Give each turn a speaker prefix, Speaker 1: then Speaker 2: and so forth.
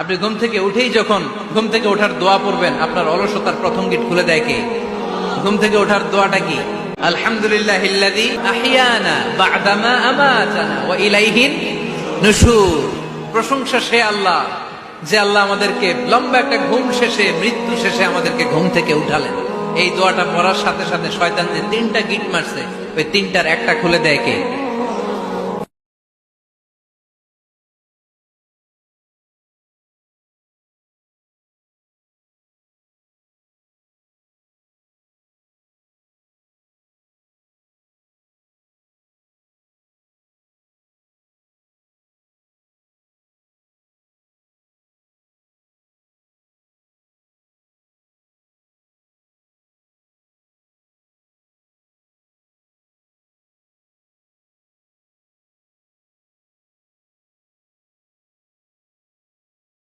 Speaker 1: আপনি ঘুম থেকে উঠেই যখন ঘুম থেকে ওঠার দোয়া পড়বেন, আপনার অলসতার প্রথম গেট খুলে দেয় কে? ঘুম থেকে ওঠার দোয়াটা কি? আলহামদুলিল্লাহিল্লাযী আহিয়ানা বা'দামা আমাতানা ওয়া ইলাইহিন নুশুর। প্রশংসা সে আল্লাহ, যে আল্লাহ আমাদেরকে লম্বা একটা ঘুম শেষে, মৃত্যু শেষে আমাদেরকে ঘুম থেকে উঠালেন। এই দোয়াটা পড়ার সাথে সাথে শয়তান যে তিনটা গিট মারছে, ওই তিনটার একটা খুলে দেয় কে?